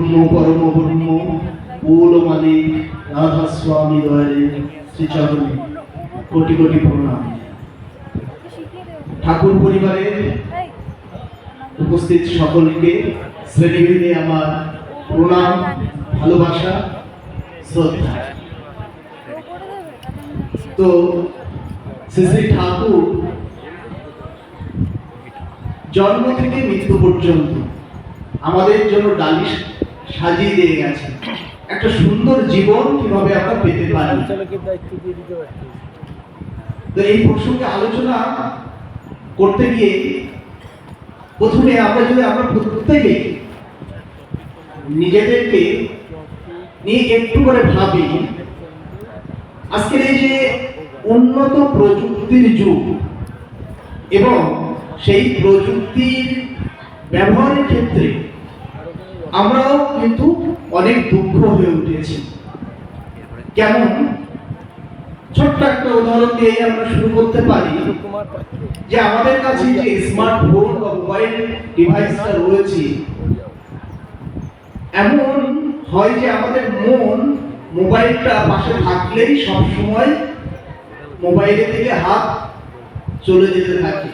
ব্রহ্ম পরম ব্রহ্ম মূল মালিক রাধা স্বামী দয়ালে শ্রীচরণে কোটি কোটি প্রণাম। ঠাকুর পরিবারের উপস্থিত সকলকে শ্রেণীভেদে আমার প্রণাম, ভালোবাসা, শ্রদ্ধা। তো শ্রী শ্রী ঠাকুর জন্ম থেকে মৃত্যু পর্যন্ত আমাদের জন্য ডালি সাজিয়ে দিয়ে গেছে একটা সুন্দর জীবন কিভাবে আমরা পেতে পারি। তো এই প্রসঙ্গে আলোচনা করতে গিয়ে প্রথমে আমরা প্রত্যেকে নিজেদেরকে নিয়ে একটু করে ভাবি। আজকের এই যে উন্নত প্রযুক্তির যুগ এবং সেই প্রযুক্তির ব্যবহারের ক্ষেত্রে আমরাও কিন্তু অনেক দুঃখ হয়ে উঠেছি। কেমন? ছোট্ট একটা উদাহরণ দিয়ে আমরা শুরু করতে পারি যে আমাদের কাছে যে স্মার্টফোন বা মোবাইল ডিভাইসটা রয়েছে, এমন হয় যে আমাদের মন মোবাইলটা পাশে থাকলেই সব সময় মোবাইলের দিকে হাত চলে যেতে থাকে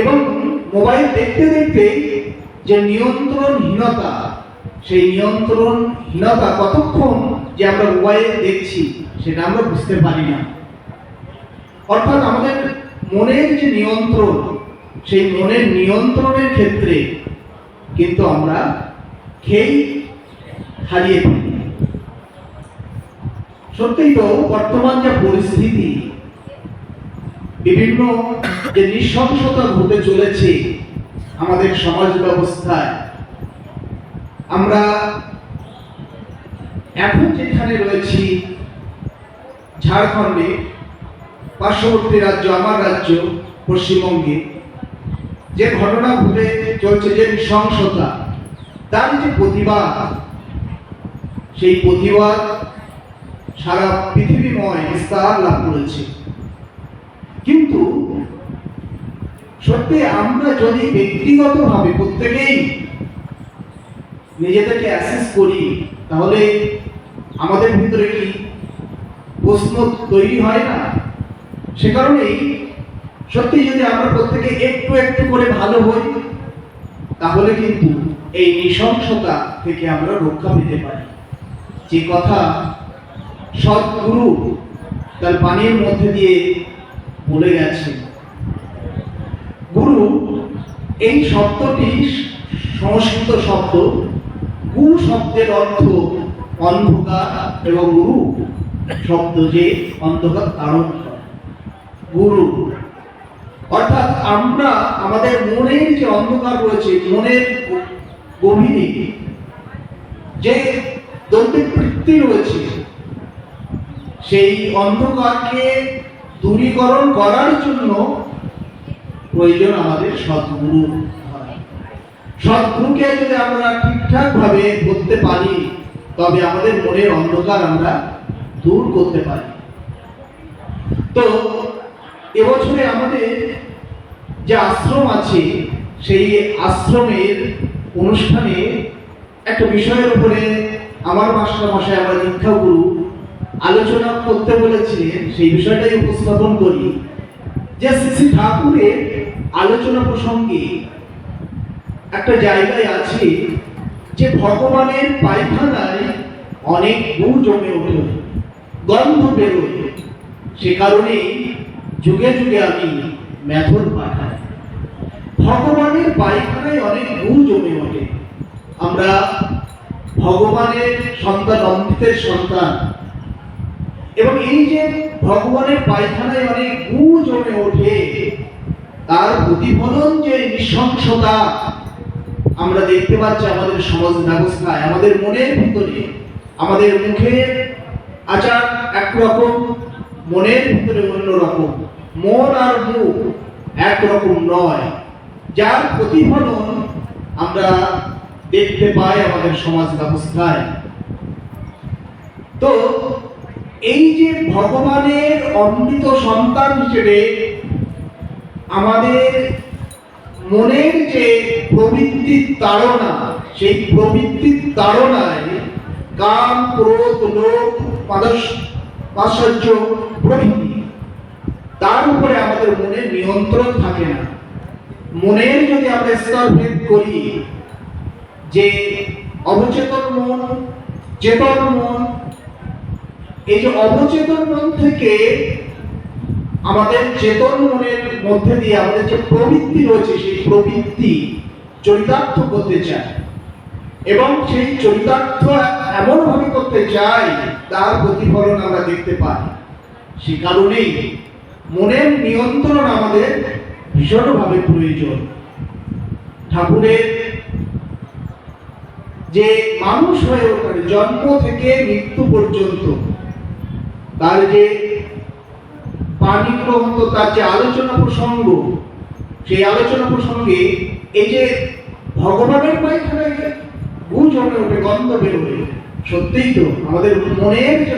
এবং মোবাইল দেখতে দেখতে যে নিয়ন্ত্রণহীনতা, সেই নিয়ন্ত্রণহীনতা কতক্ষণ যে আমরা মোবাইল দেখছি সেটা আমরা বুঝতে পারি না। অর্থাৎ আমাদের মনের যে নিয়ন্ত্রণ, সেই মনের নিয়ন্ত্রণের ক্ষেত্রে কিন্তু আমরা খেই হারিয়ে ফেলি। সত্যিই তো বর্তমান যে পরিস্থিতি, বিভিন্ন যে নৃশংসতা ঘটে চলেছে আমাদের সমাজ ব্যবস্থায়, আমরা এখন যেখানে রয়েছি ঝাড়খণ্ডে, পার্শ্ববর্তী রাজ্য আমার রাজ্য পশ্চিমবঙ্গে যে ঘটনা ঘটে চলছে, যে নৃশংসতা, তার যে প্রতিবাদ, সেই প্রতিবাদ সারা পৃথিবীময় বিস্তার লাভ করেছে। কিন্তু সত্যি আমরা যদি ব্যক্তিগতভাবে প্রত্যেকেই নিজেদেরকে অ্যাসেস করি, তাহলে আমাদের ভিতরে কি প্রশ্ন তৈরি হয় না? সে কারণেই সত্যি যদি আমরা প্রত্যেকে একটু একটু করে ভালো হই, তাহলে কিন্তু এই নৃশংসতা থেকে আমরা রক্ষা পেতে পারি। যে কথা সদ্গুরু তার বাণীর মধ্যে দিয়ে বলে গেছে, গুরু এই শব্দটি সংস্কৃত শব্দ, গু শব্দের অর্থ অন্ধকার এবং গুরু শব্দ যে অন্ধকার তারণ করে। গুরু অর্থাৎ আমরা আমাদের মনের যে অন্ধকার রয়েছে, মনের গভীরে যে দৈবিক বৃত্তি রয়েছে, সেই অন্ধকারকে দূরীকরণ করার জন্য প্রয়োজন আমাদের সদ্গুরু। সদ্গুরুকে যদি আমরা ঠিকঠাক ভাবে ধরতে পারি, তবে আমাদের মনের অন্ধকার আমরা দূর করতে পারি। তো এবছরে আমাদের যে আশ্রম আছে, সেই আশ্রমের অনুষ্ঠানে একটা বিষয়ের উপরে আমার মাস্টারমশাই, আমার দীক্ষাগুরু আলোচনা করতে বলেছিলেন। সেই বিষয়টাই উপস্থাপন করি যে শ্রী শ্রী ঠাকুরের আলোচনা প্রসঙ্গে একটা জায়গায় আছে যে ভগবানের পায়খানায় অনেক গু জমে ওঠে, গন্ধ বেরোয়, সে কারণে যুগে যুগে আমি মেথর পাঠাই। ভগবানের পায়খানায় অনেক গু জমে ওঠে। আমরা ভগবানের সন্তান, অমৃতের সন্তান, এবং এই যে ভগবানের পায়খানায় অনেক গু জমে ওঠে, তার প্রতিফলন যে নৃশংসতা আমরা দেখতে পাচ্ছি আমাদের সমাজ ব্যবস্থায়, আমাদের মনের ভিতরে। আমাদের মুখের আচার একরকম, মনের ভিতরে অন্যরকম। মন আর মুখ একরকম নয়, যার প্রতিফলন আমরা দেখতে পাই আমাদের সমাজ ব্যবস্থায়। তো এই যে ভগবানের অমৃত সন্তান হিসেবে আমাদের মনের যে প্রবৃত্তির তাড়না, সেই প্রবৃত্তির তাড়নায় কাম, ক্রোধ, লোভ, মাৎসর্য প্রভৃতি, তার উপরে আমাদের মনের নিয়ন্ত্রণ থাকে না। মনের যদি আমরা স্তরভেদ করি যে অবচেতন মন, চেতন মন, এই যে অবচেতন মন থেকে আমাদের চেতন মনের মধ্যে দিয়ে আমাদের যে প্রবৃত্তি রয়েছে, সেই প্রবৃত্তি চরিতার্থ করতে চায় এবং সেই চরিতার্থ এমন ভাবে করতে চাই তার প্রতিফলন আমরা দেখতে পাই। সে কারণেই মনের নিয়ন্ত্রণ আমাদের ভীষণভাবে প্রয়োজন। ঠাকুরের যে মানুষ হয়ে ওঠার জন্ম থেকে মৃত্যু পর্যন্ত তার যে বাণী গ্রন্থ, তার যে আলোচনা প্রসঙ্গ, সেই আলোচনা প্রসঙ্গে এই যে ভগবানের পায়খানায় গু জমে ওঠে, গন্ধ বেরোবে, সত্যিই তো আমাদের মনের যে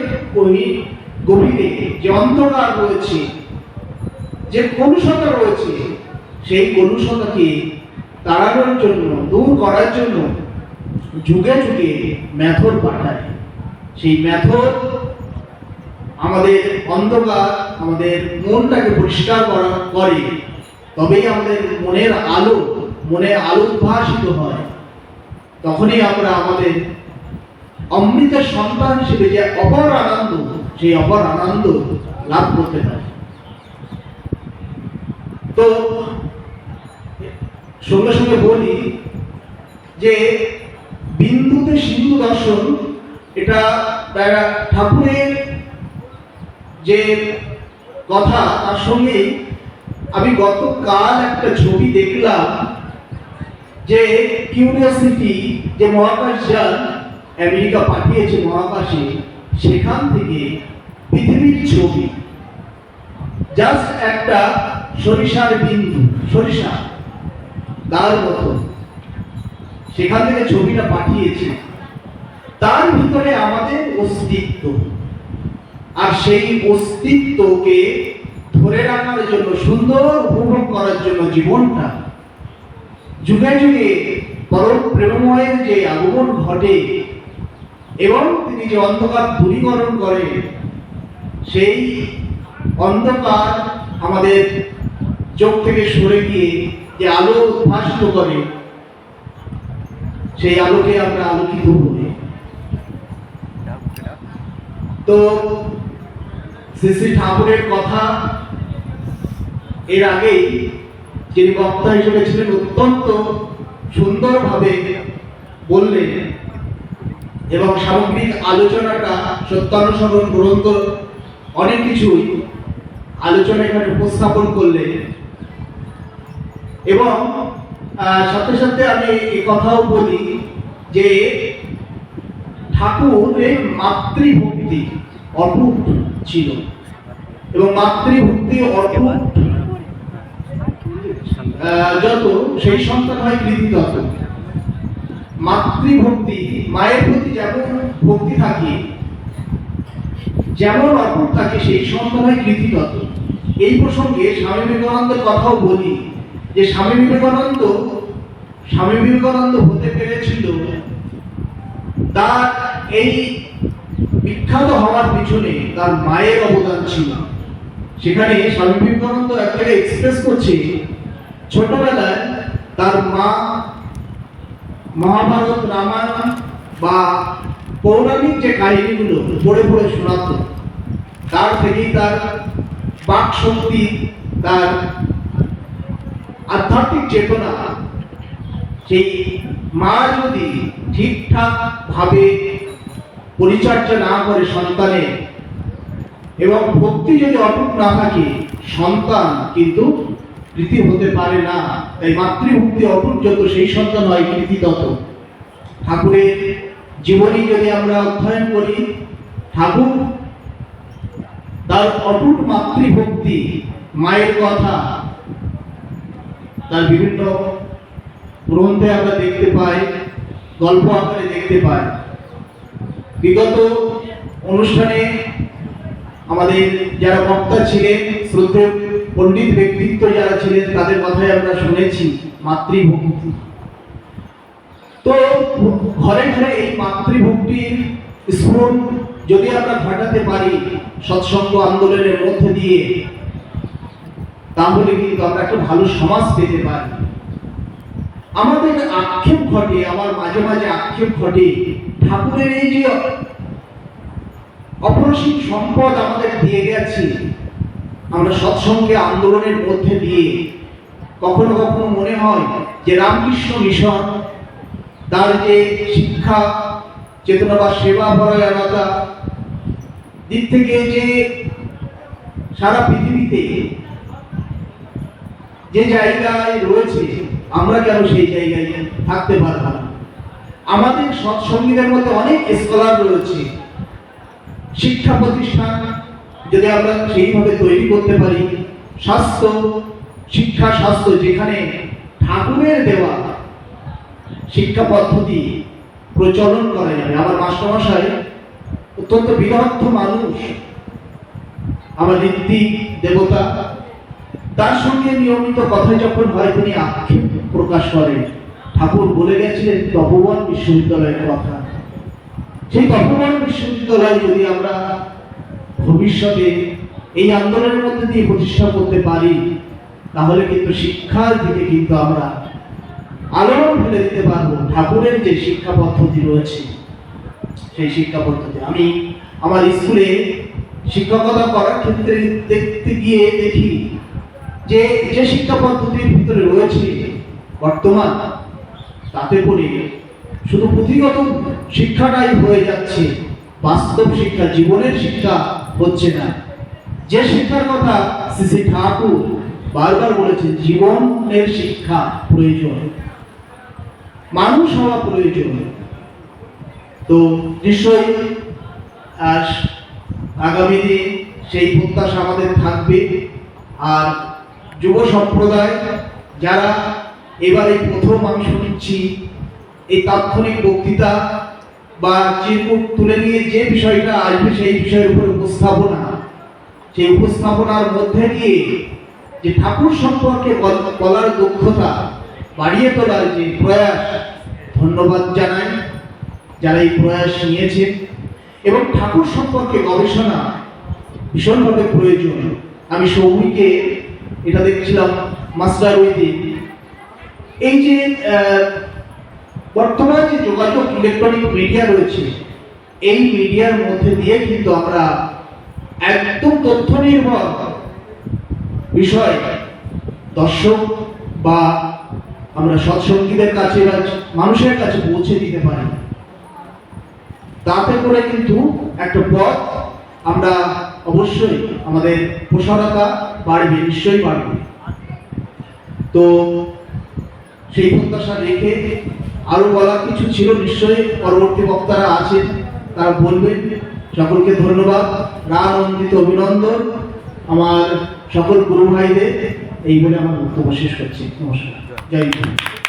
গভীরে যে অন্ধকার রয়েছে, যে কলুষতা রয়েছে, সেই কলুষতাকে তাড়ানোর জন্য, দূর করার জন্য যুগে যুগে মেথড পাঠায়। সেই মেথড আমাদের অন্ধকার, আমাদের মনটাকে পরিষ্কার করে, তবেই আমাদের মনের আলো উদ্ভাসিত হয়। তখনই আমরা আমাদের অমৃতের সন্তান হিসেবে যে অপর আনন্দ, সেই অপর আনন্দ লাভ করতে পারি। তো সঙ্গে সঙ্গে বলি যে বিন্দুতে সিন্ধু দর্শন, এটা ঠাকুরের যে কথা, তার সঙ্গে আমি গতকাল একটা ছবি দেখলাম যে কিউরিওসিটি যে মহাকাশযান আমেরিকা পাঠিয়েছে মহাকাশে, সেখান থেকে পৃথিবীর ছবি, জাস্ট একটা সরিষার বিন্দু, সরিষা তার মতো সেখান থেকে ছবিটা পাঠিয়েছে। তার ভিতরে আমাদের অস্তিত্ব, আর সেই অস্তিত্বকে ধরে রাখার জন্য, সুন্দর উপভোগ করার জন্য জীবনটা যুগে যুগে পরম প্রেমময়ের যে আগমন ঘটে এবং তিনি যে অন্ধকার দূরীকরণ করে, সেই অন্ধকার আমাদের চোখ থেকে সরে গিয়ে যে আলো উদ্ভাসিত করে, সেই আলোকে আমরা আলোকিত করি। তো শ্রী শ্রী ঠাকুরের কথা এর আগেই যিনি বক্তা হিসেবে ছিলেন অত্যন্ত সুন্দরভাবে বললেন এবং সামগ্রিক আলোচনাটা সত্যানুসরণ গ্রন্থ অনেক কিছুই আলোচনা এখানে উপস্থাপন করলেন। এবং সাথে সাথে আমি এই কথাও বলি যে ঠাকুরের মাতৃভক্তি অটুট ছিল এবং মাতৃভক্তি অটুট যত, সেই সন্তান হয় কৃতি তত। মাতৃভক্তি, মায়ের প্রতি যেমন ভক্তি থাকে, যেমন অটুট থাকে, সেই সন্তান হয় কৃতি তত। এই প্রসঙ্গে স্বামী বিবেকানন্দের কথাও বলি যে স্বামী বিবেকানন্দ হতে পেরেছিল, তার এই বিখ্যাত হওয়ার পিছনে তার মায়ের অবদান ছিল। সেখানে স্বামী বিবেকানন্দ একটা এক্সপ্রেস করছে, ছোটবেলায় তার মা মহাভারত, রামায়ণ বা পৌরাণিক যে কাহিনীগুলো পড়ে পড়ে শোনাত, তার থেকেই তার বাক শক্তি, তার আধ্যাত্মিক চেতনা, সেই মা যদি ঠিকঠাক ভাবে পরিচর্যা না করে সন্তানের এবং ভক্তি যদি অটুট না থাকে, সন্তান কিন্তু কৃতি হতে পারে না। তাই মাতৃভক্তি অটুট যত, সেই সন্তান হয় কৃতি তত। ঠাকুরের জীবনী যদি আমরা অধ্যয়ন করি, ঠাকুর তার অটুট মাতৃভক্তি, মায়ের কথা তার বিভিন্ন গ্রন্থে আমরা দেখতে পাই, গল্প আকারে দেখতে পাই। বিগত অনুষ্ঠানে আমাদের যারা বক্তা ছিলেন, শ্রদ্ধেয় পণ্ডিত ব্যক্তিত্ব যারা ছিলেন, তাদের কথাই আমরা শুনেছি। মাতৃভক্তি। তো ঘরে ঘরে এই মাতৃভক্তির স্ফুরণ যদি আমরা ঘটাতে পারি সৎসঙ্গ আন্দোলনের মধ্যে দিয়ে, তাহলে কিন্তু আমরা একটা ভালো সমাজ পেতে পারি। আমাদের আক্ষেপ ঘটে, আমার মাঝে মাঝে আক্ষেপ ঘটে, ঠাকুরের এই যে অপরিসীম সম্পদ আমাদের দিয়ে গেছে, আমরা সৎসঙ্গে আন্দোলনের মধ্যে দিয়ে কখনো কখনো মনে হয় যে রামকৃষ্ণ মিশন তার যে শিক্ষা চেতনা বা সেবা পরায়ণতা দিক থেকে যে সারা পৃথিবীতে যে জায়গায় রয়েছে, আমরা কেন সেই জায়গায় থাকতে পারব না? আমাদের সৎসঙ্গীদের মধ্যে অনেক স্কলার রয়েছে, শিক্ষা প্রতিষ্ঠান যদি আমরা সেইভাবে তৈরি করতে পারি, স্বাস্থ্য শিক্ষা স্বাস্থ্য যেখানে ঠাকুরের দেওয়া শিক্ষা পদ্ধতি প্রচলন করা যাবে। আমার মাস্টারমশাই অত্যন্ত বিদগ্ধ মানুষ, আমার ঋত্বিক দেবতা, তার সঙ্গে নিয়মিত কথা যখন হয় তিনি আক্ষেপ প্রকাশ করেন। ঠাকুর বলে গেছিলেন তপোবন বিশ্ববিদ্যালয়ের কথা। সেই তপোবন বিশ্ববিদ্যালয় যদি আমরা ভবিষ্যতে এই আন্দোলনের মধ্যে দিয়ে প্রতিষ্ঠা করতে পারি, তাহলে কিন্তু শিক্ষার দিকে কিন্তু আমরা আলোড়ন ফেলে দিতে পারবো। ঠাকুরের যে শিক্ষা পদ্ধতি রয়েছে সেই শিক্ষা পদ্ধতি আমি আমার স্কুলে শিক্ষকতা করার ক্ষেত্রে দেখতে গিয়ে দেখি যে যে শিক্ষা পদ্ধতির ভিতরে রয়েছে বর্তমান, তাতে করে শুধু পুঁথিগত শিক্ষাটাই হয়ে যাচ্ছে, বাস্তব শিক্ষা জীবনের শিক্ষা হচ্ছে না। যে শিক্ষার কথা শ্রী ঠাকুর বারবার বলেছেন, জীবনের শিক্ষা প্রয়োজন, মানুষ হওয়া প্রয়োজন। তো নিশ্চয়ই আগামী দিন সেই প্রত্যাশা আমাদের থাকবে। আর যুব সম্প্রদায় যারা এবারে প্রথম আমি শুনছি এই তাৎক্ষণিক বক্তৃতা বা চিরকুট তুলে নিয়ে যে বিষয়টা আসবে সেই বিষয়ের উপর উপস্থাপনা, সেই উপস্থাপনার মধ্যে দিয়ে যে ঠাকুর সম্পর্কে বলার দক্ষতা বাড়িয়ে তোলার যে প্রয়াস, ধন্যবাদ জানাই যারা এই প্রয়াস নিয়েছেন। এবং ঠাকুর সম্পর্কে গবেষণা ভীষণভাবে প্রয়োজন। আমি সৌমিকে এটা দেখছিলাম মাস্টার উইদিন, এই যে বর্তমানে যে যোগাযোগ ইলেকট্রনিক মিডিয়া রয়েছে, এই মিডিয়ার মধ্যে দিয়ে কিন্তু আমরা একদম তথ্য নির্ভর বিষয় দর্শক বা আমরা সৎসঙ্গীদের কাছে মানুষের কাছে পৌঁছে দিতে পারি। তাতে করে কিন্তু একটা পথ আমরা অবশ্যই আমাদের প্রসারতা বাড়বে, নিশ্চয়ই বাড়বে। তো সেই প্রত্যাশা রেখে আরো বলার কিছু ছিল, নিশ্চয়ই পরবর্তী বক্তারা আছেন, তারা বলবেন। সকলকে ধন্যবাদ, রানন্দিত অভিনন্দন আমার সকল গুরু ভাইদের। এই বলে আমার বক্তব্য শেষ করছি। নমস্কার, জয় হিন্দ।